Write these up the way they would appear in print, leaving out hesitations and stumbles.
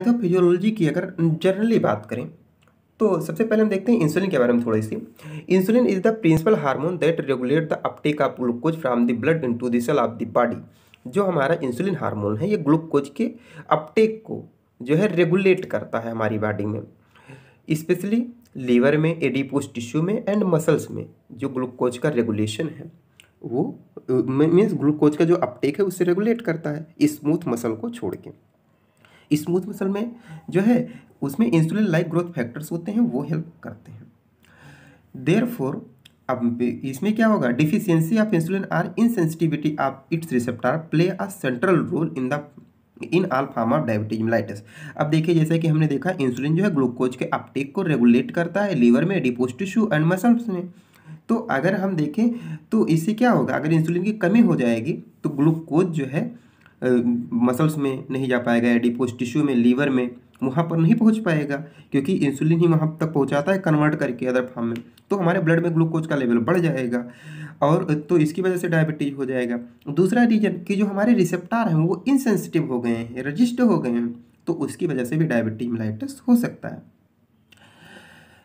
Pathophysiology की अगर generally बात करें तो सबसे पहले हम देखते हैं इंसुलिन के बारे में थोड़ी सी। Insulin is the principal hormone that regulate the uptake of glucose from the blood into the cell of the body. जो हमारा इंसुलिन हार्मोन है ये ग्लूकोज के अपटेक को जो है रेगुलेट करता है हमारी बॉडी में, स्पेशली लीवर में, एडिपोस टिश्यू में एंड मसल्स में। जो ग्लूकोज का रेगुलेशन है वो मीन्स ग्लूकोज का जो अपटेक है उससे रेगुलेट करता है स्मूथ मसल को छोड़ के। स्मूथ मसल में जो है उसमें इंसुलिन लाइक ग्रोथ फैक्टर्स होते हैं, वो हेल्प करते हैं। देयरफॉर अब इसमें क्या होगा, deficiency of insulin or insensitivity of its receptor play a central role in all form of diabetes mellitus. अब देखिए जैसे कि हमने देखा इंसुलिन जो है ग्लूकोज के अपटेक को रेगुलेट करता है लीवर में, एडिपोस टिश्यू एंड मसल्स में। तो अगर हम देखें तो इससे क्या होगा, अगर इंसुलिन की कमी हो जाएगी तो ग्लूकोज जो है मसल्स में नहीं जा पाएगा, एडिपोस टिश्यू में, लीवर में, वहाँ पर नहीं पहुँच पाएगा क्योंकि इंसुलिन ही वहाँ तक पहुँचाता है कन्वर्ट करके अदर फॉर्म में। तो हमारे ब्लड में ग्लूकोज का लेवल बढ़ जाएगा और तो इसकी वजह से डायबिटीज हो जाएगा। दूसरा रीजन कि जो हमारे रिसेप्टर हैं वो इनसेंसिटिव हो गए हैं, रजिस्ट हो गए हैं, तो उसकी वजह से भी डायबिटीज मेलाइटिस हो सकता है।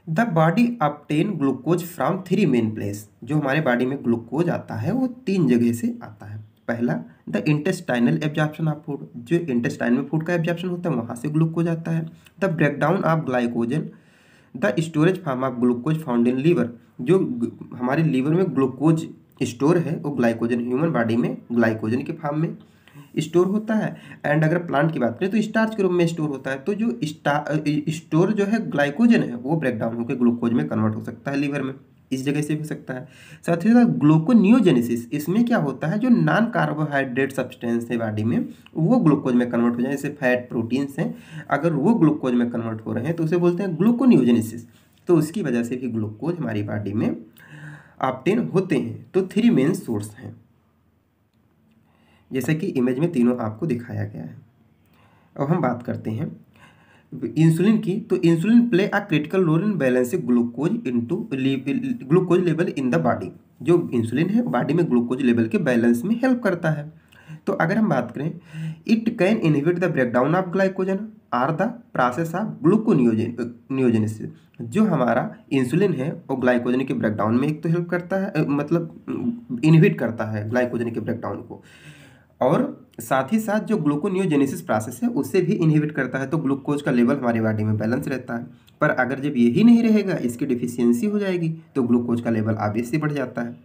The body obtain glucose from three main place. जो हमारे बॉडी में ग्लूकोज आता है वो तीन जगह से आता है। पहला the intestinal absorption of food, जो इंटेस्टाइन में फूड का एब्जॉर्प्शन होता है वहाँ से ग्लूकोज आता है। The breakdown of glycogen, the storage form of glucose found in liver. जो हमारे लीवर में ग्लूकोज स्टोर है वो ग्लाइकोजन, ह्यूमन बॉडी में ग्लाइकोजन के फॉर्म में स्टोर होता है। एंड अगर प्लांट की बात करें तो स्टार्च के रूप में स्टोर होता है। तो जो स्टोर जो है ग्लाइकोजन है वो ब्रेकडाउन होकर ग्लूकोज में कन्वर्ट हो सकता है लीवर में, इस जगह से भी हो सकता है। साथ ही साथ ग्लूकोनियोजेनेसिस, इसमें क्या होता है जो नॉन कार्बोहाइड्रेट सब्सटेंस है बॉडी में वो ग्लूकोज में कन्वर्ट हो जाए, जैसे फैट, प्रोटीन्स हैं, अगर वो ग्लूकोज में कन्वर्ट हो रहे हैं तो उसे बोलते हैं ग्लूकोनियोजेनेसिस। तो उसकी वजह से भी ग्लूकोज हमारी बॉडी में ऑब्टेन होते हैं। तो थ्री मेन सोर्स हैं जैसे कि इमेज में तीनों आपको दिखाया गया है। अब हम बात करते हैं इंसुलिन की। तो insulin play a critical role in balancing glucose level in the body. जो इंसुलिन है बॉडी में ग्लूकोज लेवल के बैलेंस में हेल्प करता है। तो अगर हम बात करें it can inhibit the breakdown of glycogen or the process of gluconeogenesis. जो हमारा इंसुलिन है वो ग्लाइकोजन के ब्रेकडाउन में एक तो हेल्प करता है, मतलब इनहिबिट करता है ग्लाइकोजन के ब्रेकडाउन को, और साथ ही साथ जो ग्लूकोनियोजेनेसिस प्रोसेस है उससे भी इनहिबिट करता है। तो ग्लूकोज का लेवल हमारी बॉडी में बैलेंस रहता है। पर अगर जब यही नहीं रहेगा, इसकी डिफिशियंसी हो जाएगी तो ग्लूकोज का लेवल ऑब्वियसली बढ़ जाता है।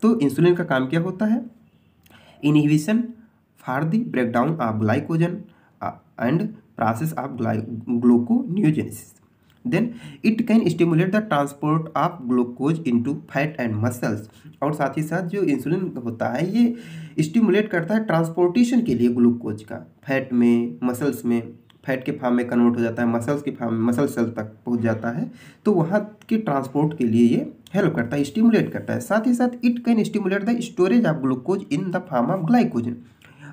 तो इंसुलिन का काम क्या होता है, inhibition for the breakdown of glycogen and process of gluconeogenesis. Then it can stimulate the transport of glucose into fat and muscles. और साथ ही साथ जो इंसुलिन होता है ये स्टिमुलेट करता है ट्रांसपोर्टेशन के लिए ग्लूकोज का, फैट में, मसल्स में, फैट के फॉर्म में कन्वर्ट हो जाता है, मसल्स के फॉर्म में, मसल सेल तक पहुंच जाता है। तो वहाँ के ट्रांसपोर्ट के लिए ये हेल्प करता है, स्टिमुलेट करता है। साथ ही साथ it can stimulate the storage of glucose in the form of glycogen.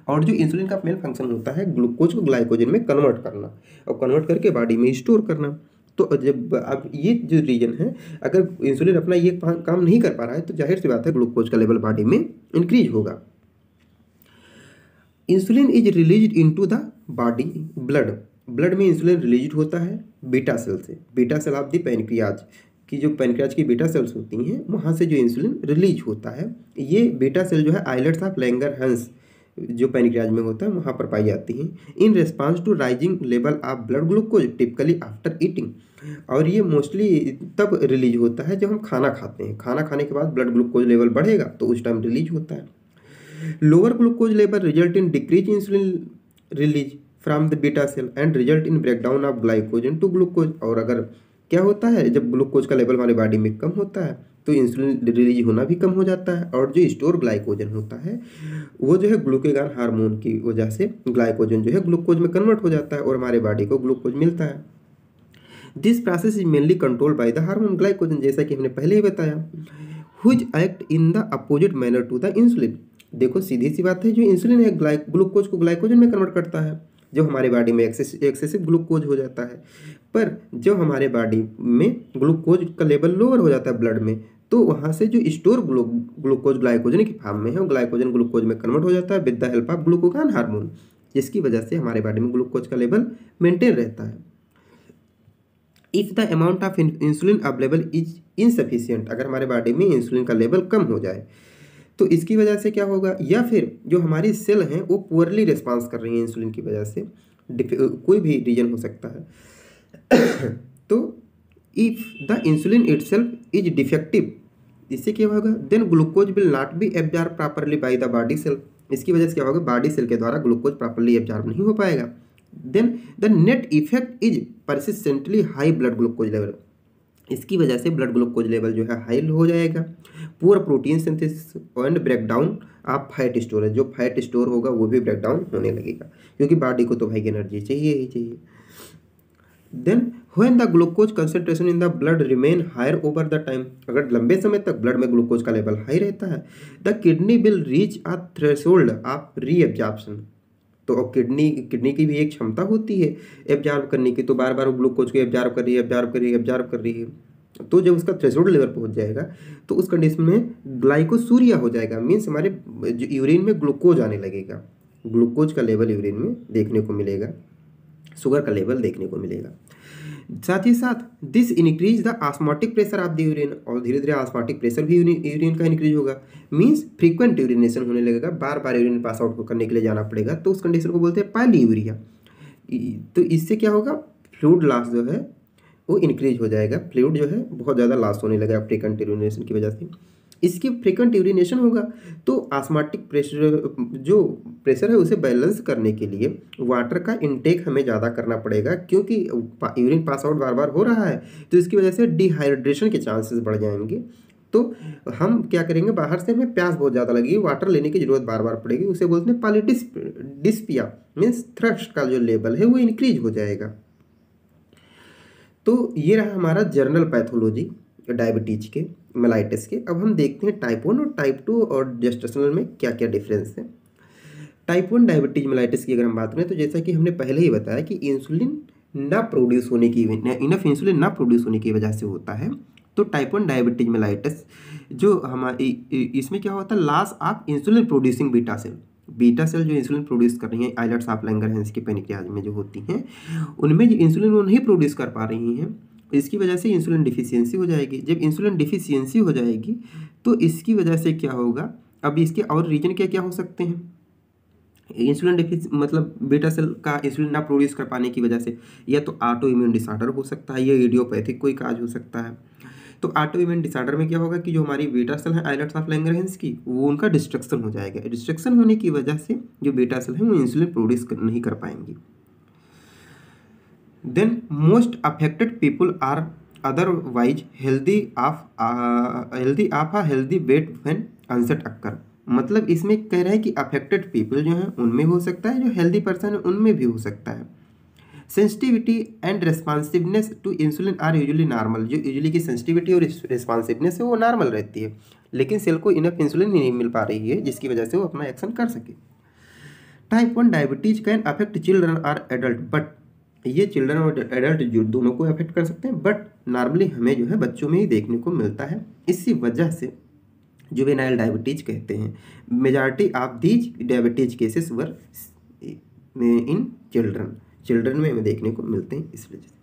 और जो इंसुलिन का मेन फंक्शन होता है ग्लूकोज को ग्लाइकोजन में कन्वर्ट करना और कन्वर्ट करके बॉडी में स्टोर करना। तो जब अब ये जो रीजन है, अगर इंसुलिन अपना ये काम नहीं कर पा रहा है तो जाहिर सी बात है ग्लूकोज का लेवल बॉडी में इंक्रीज होगा। Insulin is release into the body blood में इंसुलिन रिलीज होता है बीटा सेल से, beta cell of the pancreas की, जो पैनक्रियाज की बीटा सेल्स होती हैं वहाँ से जो इंसुलिन रिलीज होता है। ये बीटा सेल जो है आइलेट्स ऑफ लैंगरहंस जो पैनक्रियाज में होता है वहाँ पर पाई जाती हैं। In response to rising level of blood glucose typically after eating. और ये मोस्टली तब रिलीज होता है जब हम खाना खाते हैं, खाना खाने के बाद ब्लड ग्लूकोज लेवल बढ़ेगा तो उस टाइम रिलीज होता है। Lower glucose level result in decrease insulin release from the beta cell and result in breakdown of glycogen to glucose. और अगर क्या होता है जब ग्लूकोज का लेवल हमारी बॉडी में कम होता है तो इंसुलिन रिलीज होना भी कम हो जाता है, और जो स्टोर ग्लाइकोजन होता है वो जो है ग्लूकेगॉन हार्मोन की वजह से ग्लाइकोजन जो है ग्लूकोज में कन्वर्ट हो जाता है और हमारे बॉडी को ग्लूकोज मिलता है। This process is mainly controlled by the hormone glycogen, जैसा कि हमने पहले ही बताया, which act in the opposite manner to the insulin. देखो सीधी सी बात है, जो इंसुलिन है ग्लूकोज को ग्लाइकोजन में कन्वर्ट करता है जब हमारे बॉडी में एक्सेसिव ग्लूकोज हो जाता है। पर जब हमारे बॉडी में ग्लूकोज का लेवल लोअर हो जाता है ब्लड में तो वहाँ से जो स्टोर ग्लूकोज ग्लाइकोजन की फॉर्म में है वो ग्लाइकोजन ग्लूकोज में कन्वर्ट हो जाता है with the help of glucagon hormone. जिसकी वजह से हमारे बॉडी में ग्लूकोज का लेवल मेंटेन रहता है। If the amount of insulin available is insufficient, अगर हमारे बॉडी में इंसुलिन का लेवल कम हो जाए तो इसकी वजह से क्या होगा, या फिर जो हमारी सेल हैं वो पुअरली रिस्पॉन्स कर रही हैं इंसुलिन की वजह से, कोई भी रीजन हो सकता है। तो if the insulin itself is defective, इससे क्या होगा, then glucose will not be absorb properly by the body cell, इसकी वजह से क्या होगा, बॉडी सेल के द्वारा ग्लूकोज प्रॉपरली एब्जॉर्ब नहीं हो पाएगा। Then the net effect is persistently high blood glucose level, इसकी वजह से ब्लड ग्लूकोज लेवल जो है हाई हो जाएगा। पूरा protein synthesis and breakdown of fat storage, जो फैट स्टोर होगा वो भी ब्रेकडाउन होने लगेगा, क्योंकि बॉडी को तो भाई एनर्जी चाहिए ही चाहिए। Then when the glucose concentration in the blood remain higher over the time, अगर लंबे समय तक ब्लड में ग्लूकोज का लेवल हाई रहता है, the kidney will reach a threshold of reabsorption, तो अब किडनी की भी एक क्षमता होती है एब्जॉर्ब करने की, तो बार बार वो ग्लूकोज को एब्जॉर्ब कर रही है, तो जब उसका थ्रेशोल्ड लेवल पहुंच जाएगा तो उस कंडीशन में ग्लाइकोसूरिया हो जाएगा, मीन्स हमारे जो यूरिन में ग्लूकोज आने लगेगा, ग्लूकोज का लेवल यूरिन में देखने को मिलेगा, शुगर का लेवल देखने को मिलेगा। साथ ही साथ this increase the osmotic pressure of the urine, और धीरे धीरे ऑस्मोटिक प्रेशर भी यूरिन का इंक्रीज होगा, मीन्स फ्रीक्वेंट यूरिनेशन होने लगेगा, बार बार यूरिन पास आउट करने के लिए जाना पड़ेगा, तो उस कंडीशन को बोलते हैं पॉलीयूरिया। तो इससे क्या होगा, फ्लूइड लॉस जो है वो इंक्रीज हो जाएगा, फ्लूइड जो है बहुत ज़्यादा लॉस होने लगेगा फ्रीक्वेंट यूरिनेशन की वजह से। इसकी फ्रीक्वेंट यूरिनेशन होगा तो ऑस्मोटिक प्रेशर, जो प्रेशर है उसे बैलेंस करने के लिए वाटर का इनटेक हमें ज़्यादा करना पड़ेगा, क्योंकि यूरिन पास आउट बार बार हो रहा है, तो इसकी वजह से डिहाइड्रेशन के चांसेस बढ़ जाएंगे। तो हम क्या करेंगे, बाहर से हमें प्यास बहुत ज़्यादा लगेगी, वाटर लेने की जरूरत बार बार पड़ेगी, उसे बोलते हैं पॉलीडिस्पिया, मीन्स थ्रस्ट का जो लेवल है वो इंक्रीज हो जाएगा। तो ये रहा हमारा जनरल पैथोलॉजी डायबिटीज के, मेलाइटिस के। अब हम देखते हैं टाइप 1 और टाइप 2 और जेस्टेशनल में क्या क्या डिफरेंस है। टाइप 1 डायबिटीज मेलाइटिस की अगर हम बात करें तो जैसा कि हमने पहले ही बताया कि इंसुलिन ना प्रोड्यूस होने की, इनफ इंसुलिन ना प्रोड्यूस होने की वजह से होता है। तो टाइप 1 डायबिटीज मेलाइटिस जो हमारी, इसमें क्या होता है, loss of insulin producing beta cell जो इंसुलिन प्रोड्यूस कर रही हैं आइलेट्स ऑफ लैंगरहैंस के पैनक्रियाज में जो होती हैं, उनमें जो इंसुलिन वो नहीं प्रोड्यूस कर पा रही हैं, इसकी वजह से इंसुलिन डिफिशियंसी हो जाएगी। जब इंसुलिन डिफिशियंसी हो जाएगी तो इसकी वजह से क्या होगा, अब इसके और रीजन क्या क्या हो सकते हैं, इंसुलिन मतलब बीटा सेल का इंसुलिन ना प्रोड्यूस कर पाने की वजह से या तो ऑटो इम्यून डिसऑर्डर हो सकता है, या इडियोपैथिक कोई काज हो सकता है। तो ऑटो इम्यून डिसऑर्डर में क्या होगा कि जो हमारी बीटा सेल है आइलेट्स ऑफ लैंगरहैंस की, वो उनका डिस्ट्रक्शन हो जाएगा, डिस्ट्रक्शन होने की वजह से जो बीटा सेल है वो इंसुलिन प्रोड्यूस नहीं कर पाएंगी। Then most affected people are otherwise healthy of a healthy weight when onset occur, मतलब इसमें कह रहे हैं कि अफेक्टेड पीपल जो हैं उनमें हो सकता है, जो हेल्दी पर्सन है उनमें भी हो सकता है। Sensitivity and responsiveness to insulin are usually normal, जो यूजुअली की सेंसिटिविटी और रेस्पॉन्सिवनेस है वो नॉर्मल रहती है, लेकिन सेल को इनफ इंसुलिन नहीं मिल पा रही है, जिसकी वजह से वो अपना एक्शन कर सके। Type 1 diabetes can affect children और एडल्ट, बट ये चिल्ड्रन और एडल्ट जो दोनों को अफेक्ट कर सकते हैं, बट नॉर्मली हमें जो है बच्चों में ही देखने को मिलता है। इसी वजह से जुवेनाइल डायबिटीज कहते हैं। Majority of these diabetes cases were in children में हमें देखने को मिलते हैं। इस वजह से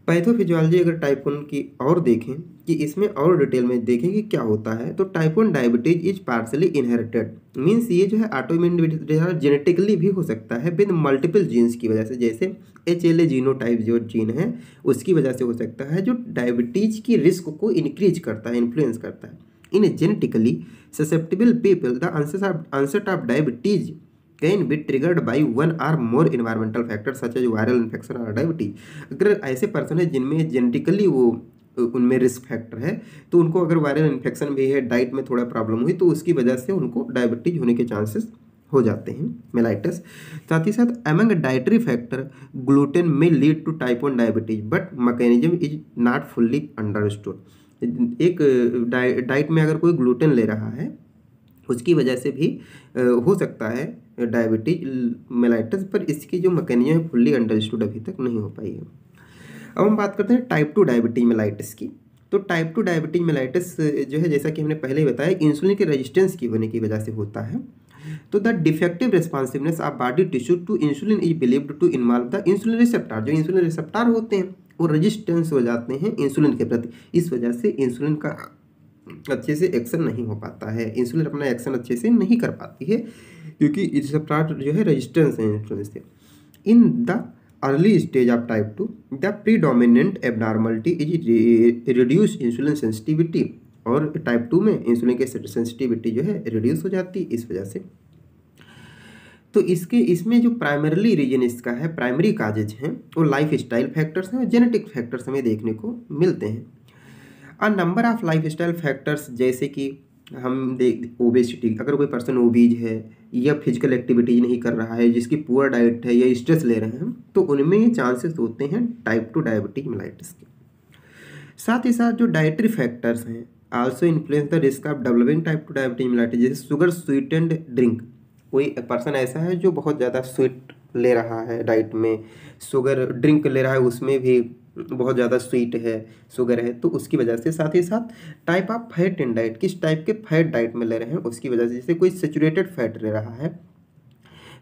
पैथोफिजियोलॉजी अगर टाइप 1 की और देखें कि इसमें और डिटेल में देखें कि क्या होता है, तो type 1 diabetes is partially inherited, means ये जो है ऑटोइम्यून डिसऑर्डर जेनेटिकली भी हो सकता है विद मल्टीपल जीन्स की वजह से, जैसे HLA जीनोटाइप जो जीन है उसकी वजह से हो सकता है, जो डायबिटीज की रिस्क को इंक्रीज करता है, इन्फ्लुएंस करता है। In genetically susceptible people the onset of diabetes can be triggered by 1 or more environmental factors such as viral infection और डायबिटीज। अगर ऐसे पर्सन है जिनमें जेनेटिकली वो उनमें रिस्क फैक्टर है, तो उनको अगर वायरल इन्फेक्शन भी है, डाइट में थोड़ा प्रॉब्लम हुई, तो उसकी वजह से उनको डायबिटीज होने के चांसेस हो जाते हैं, मेलाइटिस। साथ ही साथ among dietary factor gluten may lead to type 1 diabetes but mechanism is not fully understood. एक डाइट में अगर कोई ग्लूटेन ले रहा है उसकी वजह से भी हो सकता है डायबिटीज मेलाइटिस, पर इसकी जो मैकेनिज्म है फुल्ली अंडरस्टूड अभी तक नहीं हो पाई है। अब हम बात करते हैं टाइप 2 डायबिटीज मेलाइटिस की। तो टाइप 2 डायबिटीज मेलाइटिस जो है, जैसा कि हमने पहले ही बताया, इंसुलिन के रेजिस्टेंस की होने की वजह से होता है। तो the defective responsiveness of body tissue to insulin is believed to involve the insulin receptor. जो इंसुलिन रिसेप्टर होते हैं वो रेजिस्टेंस हो जाते हैं इंसुलिन के प्रति, इस वजह से इंसुलिन का अच्छे से एक्शन नहीं हो पाता है, इंसुलिन अपना एक्शन अच्छे से नहीं कर पाती है, क्योंकि रिसेप्टर जो है रेजिस्टेंस है इंसुलिन से। In the early stage of type 2 the predominant abnormality is reduce insulin sensitivity, और टाइप 2 में इंसुलिन की सेंसिटिविटी जो है रिड्यूस हो जाती है इस वजह से। तो इसमें जो प्राइमरली रीजन इसका है, प्राइमरी काजेज हैं वो लाइफ स्टाइल फैक्टर्स हैं और जेनेटिक फैक्टर्स हमें देखने को मिलते हैं। A number of life style factors, जैसे कि हम देख ओबेसिटी, अगर कोई पर्सन ओबीज है या फिजिकल एक्टिविटीज नहीं कर रहा है, जिसकी पुअर डाइट है या स्ट्रेस ले रहे हैं, तो उनमें ये चांसेस होते हैं टाइप 2 डायबिटीज मेलाइटिस के। साथ ही साथ जो डाइटरी फैक्टर्स हैं also influence the risk of developing type 2 diabetes mellitus, जैसे शुगर स्वीटेंड ड्रिंक। कोई पर्सन ऐसा है जो बहुत ज़्यादा स्वीट ले रहा है, डाइट में शुगर ड्रिंक ले रहा है, उसमें भी बहुत ज़्यादा स्वीट है, शुगर है, तो उसकी वजह से। साथ ही साथ type of fat in diet, किस टाइप के फैट डाइट में ले रहे हैं उसकी वजह से, जैसे कोई सेचुरेटेड फैट ले रहा है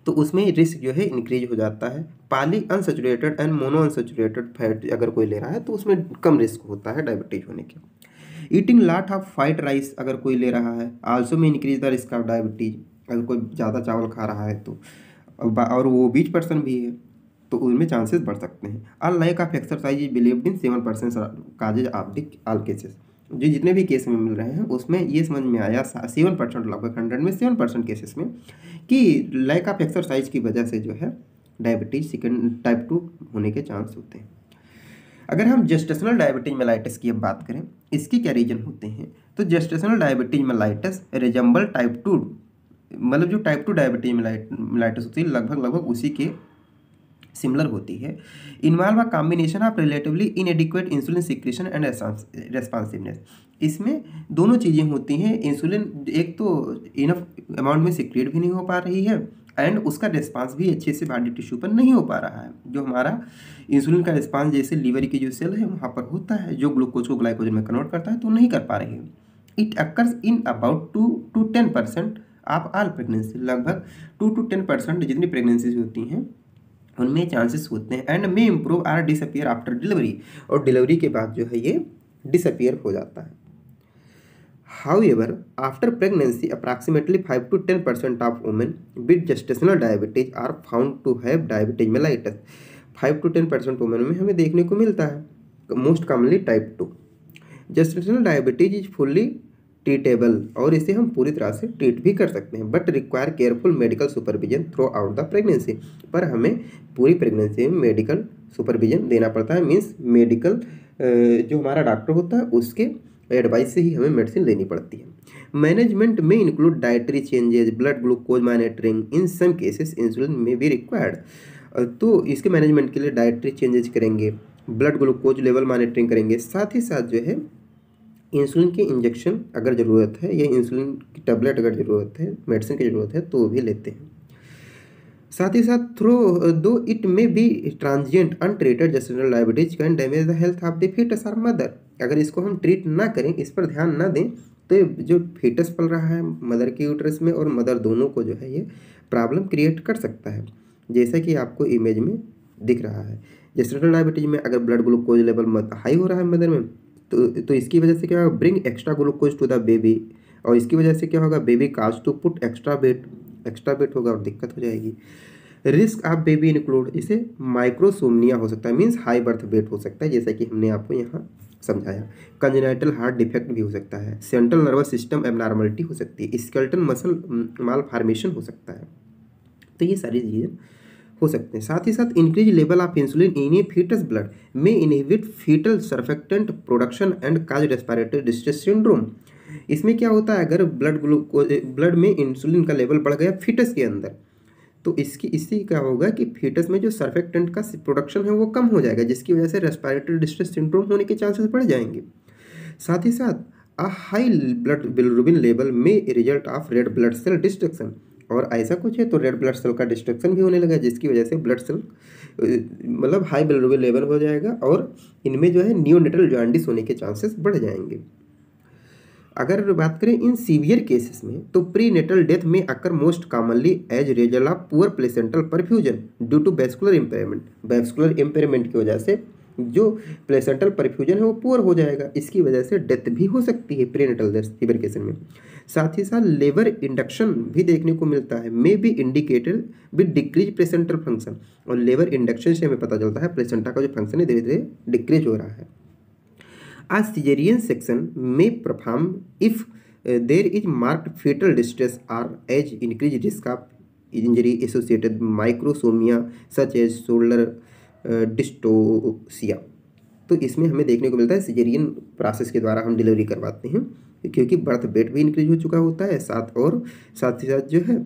तो उसमें रिस्क जो है इंक्रीज हो जाता है। Poly unsaturated and mono unsaturated fat अगर कोई ले रहा है तो उसमें कम रिस्क होता है डायबिटीज होने के। Eating lot of fried rice अगर कोई ले रहा है आल्सो में increase the risk of diabetes, अगर कोई ज़्यादा चावल खा रहा है तो, और वो बीच पर्सन भी है तो उनमें चांसेस बढ़ सकते हैं। A lack of exercise is believed in 7% causes of the all cases. जो जितने भी केस में मिल रहे हैं उसमें ये समझ में आया 7%, लगभग 100 में 7% केसेस में, कि लैक ऑफ एक्सरसाइज की वजह से जो है डायबिटीज सेकेंड टाइप 2 होने के चांस होते हैं। अगर हम जेस्टेशनल डायबिटीज मेलाइटिस की अब बात करें, इसकी क्या रीजन होते हैं, तो gestational diabetes mellitus resemble type 2, मतलब जो टाइप 2 डायबिटीज मेलाइटिस होती है लगभग उसी के सिमिलर होती है। Involve a combination of relatively इनएडिक्वेट insulin secretion and responsiveness. इसमें दोनों चीज़ें होती हैं, इंसुलिन एक तो इनफ अमाउंट में सिक्रेट भी नहीं हो पा रही है एंड उसका रिस्पांस भी अच्छे से बॉडी टिश्यू पर नहीं हो पा रहा है। जो हमारा इंसुलिन का रिस्पांस जैसे लीवर की जो सेल है वहाँ पर होता है, जो ग्लूकोज को ग्लाइकोजन में कन्वर्ट करता है, तो नहीं कर पा रही है। It occurs in about 2 to 10% of all pregnancy. लगभग 2 to 10% जितनी प्रेगनेंसीज होती हैं उनमें चांसेस होते हैं। And may improve our disappear after delivery, और डिलीवरी के बाद जो है ये डिसअपियर हो जाता है। However, after pregnancy, approximately 5 to 10% of women with gestational diabetes are found to have diabetes mellitus। 5 to 10% women में हमें देखने को मिलता है most commonly type 2। Gestational diabetes is fully treatable, और इसे हम पूरी तरह से ट्रीट भी कर सकते हैं, but require careful medical supervision through out the pregnancy. पर हमें पूरी प्रेगनेंसी में मेडिकल सुपरविजन देना पड़ता है, मीन्स मेडिकल जो हमारा डॉक्टर होता है उसके एडवाइस से ही हमें मेडिसिन लेनी पड़ती है। मैनेजमेंट में include dietary changes, blood glucose monitoring, in some cases insulin may be required. तो इसके मैनेजमेंट के लिए डाइटरी चेंजेस करेंगे, ब्लड ग्लूकोज लेवल मॉनिटरिंग करेंगे, साथ ही साथ जो है इंसुलिन के इंजेक्शन अगर ज़रूरत है या इंसुलिन की टैबलेट अगर ज़रूरत है, मेडिसिन की ज़रूरत है तो वो भी लेते हैं। साथ ही साथ थ्रो दो it may be transient untreated gestational diabetes can damage the health of the foetus और मदर। अगर इसको हम ट्रीट ना करें, इस पर ध्यान ना दें, तो जो फीटस पल रहा है मदर के यूट्रस में और मदर दोनों को जो है ये प्रॉब्लम क्रिएट कर सकता है, जैसा कि आपको इमेज में दिख रहा है। जेस्टेशनल डायबिटीज में अगर ब्लड ग्लूकोज लेवल हाई हो रहा है मदर में, तो इसकी वजह से क्या होगा, bring extra glucose to the baby, और इसकी वजह से क्या होगा, baby cause to put extra weight होगा और दिक्कत हो जाएगी। रिस्क ऑफ बेबी इंक्लूड, इसे माइक्रोसोमनिया हो सकता है, मीन्स हाई बर्थ वेट हो सकता है, जैसा कि हमने आपको यहाँ समझाया। कंजेनाइटल हार्ट डिफेक्ट भी हो सकता है, सेंट्रल नर्वस सिस्टम एबनॉर्मलिटी हो सकती है, स्केलेटल मसल माल फॉर्मेशन हो सकता है। तो ये सारी चीज़ें हो सकते हैं। साथ ही साथ increase level of insulin in a foetus blood में inhibit foetal surfactant production and cause respiratory distress syndrome. इसमें क्या होता है, अगर ब्लड में इंसुलिन का लेवल बढ़ गया फीटस के अंदर, तो इससे क्या होगा कि फीटस में जो सर्फेक्टेंट का प्रोडक्शन है वो कम हो जाएगा, जिसकी वजह से रेस्पिरेटरी डिस्ट्रेस सिंड्रोम होने के चांसेस बढ़ जाएंगे। साथ ही साथ a high blood bilirubin level may result of red blood cell destruction, और ऐसा कुछ है तो रेड ब्लड सेल का डिस्ट्रक्शन भी होने लगा, जिसकी वजह से ब्लड सेल मतलब हाई बिलिरुबिन लेवल हो जाएगा और इनमें जो है नियोनेटल जॉन्डिस होने के चांसेस बढ़ जाएंगे। अगर बात करें इन सीवियर केसेस में, तो pre natal death may occur most commonly as result of poor placental perfusion due to vascular impairment. Vascular impairment की वजह से जो प्लेसेंटल परफ्यूजन है वो पुअर हो जाएगा, इसकी वजह से डेथ भी हो सकती है प्री नेटल सीवियर केसेस में। साथ ही साथ लेबर इंडक्शन भी देखने को मिलता है, may be indicated with decrease placental function. और लेबर इंडक्शन से हमें पता चलता है प्लेसेंटा का जो फंक्शन है धीरे धीरे डिक्रीज हो रहा है। A cesarean section may perform if there is marked fetal distress or as increased risk of injury associated with microsomia such as shoulder dystocia। तो इसमें हमें देखने को मिलता है सिजेरियन प्रोसेस के द्वारा हम डिलीवरी करवाते हैं, क्योंकि बर्थ वेट भी इंक्रीज हो चुका होता है, साथ ही साथ जो है